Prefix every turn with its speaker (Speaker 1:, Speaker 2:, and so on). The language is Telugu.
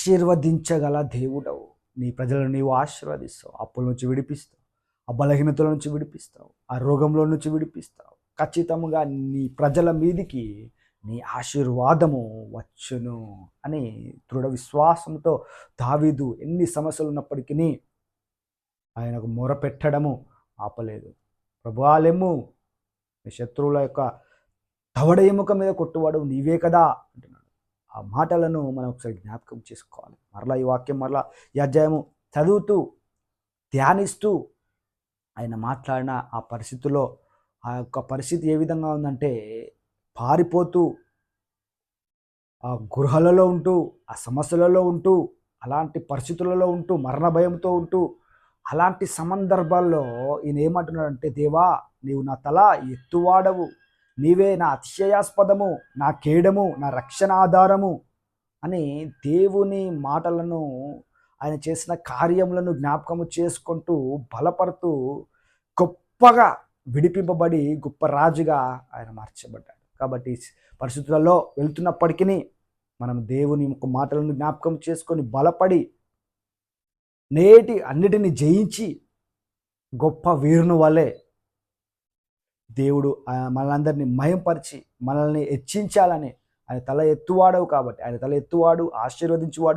Speaker 1: ఆశీర్వదించగల దేవుడవు. నీ ప్రజలను నీవు ఆశీర్వదిస్తావు. అప్పుల నుంచి విడిపిస్తావు. ఆ బలహీనతల నుంచి విడిపిస్తావు. ఆ రోగంలో నుంచి విడిపిస్తావు. ఖచ్చితంగా నీ ప్రజల మీదికి నీ ఆశీర్వాదము వచ్చును అని దృఢ విశ్వాసంతో దావీదు ఎన్ని సమస్యలు ఉన్నప్పటికీ ఆయనకు మొరపెట్టడము ఆపలేదు. ప్రభువా లెమ్ము, నీ శత్రువుల యొక్క దవడ ఎముక మీద కొట్టువాడు నీవే కదా అంటున్నాడు. ఆ మాటలను మనం ఒకసారి జ్ఞాపకం చేసుకోవాలి. మరలా ఈ వాక్యం మరలా ఈ అధ్యాయము చదువుతూ ధ్యానిస్తూ ఆయన మాట్లాడిన ఆ పరిస్థితుల్లో ఆ యొక్క పరిస్థితి ఏ విధంగా ఉందంటే, పారిపోతూ ఆ గృహాలలో ఉంటూ, ఆ సమస్యలలో ఉంటూ, అలాంటి పరిస్థితులలో ఉంటూ, మరణ భయంతో ఉంటూ, అలాంటి సందర్భాల్లో ఈయన ఏమంటున్నాడంటే, దేవా నీవు నా తల ఎత్తువాడవు, నీవే నా అతిశయాస్పదము, నా కేడము, నా రక్షణ ఆధారము అని దేవుని మాటలను, ఆయన చేసిన కార్యములను జ్ఞాపకము చేసుకుంటూ బలపడుతూ గొప్పగా విడిపింపబడి గొప్ప రాజుగా ఆయన మార్చబడ్డాడు. కాబట్టి పరిస్థితులలో వెళ్తున్నప్పటికీ మనం దేవుని యొక్క మాటలను జ్ఞాపకం చేసుకొని బలపడి నేటి అన్నిటిని జయించి గొప్ప వీరుని వలె దేవుడు మనలందరినీ మయంపరిచి మనల్ని హెచ్చించాలని ఆయన తల ఎత్తువాడవు. కాబట్టి ఆయన తల ఎత్తువాడు, ఆశీర్వదించువాడు.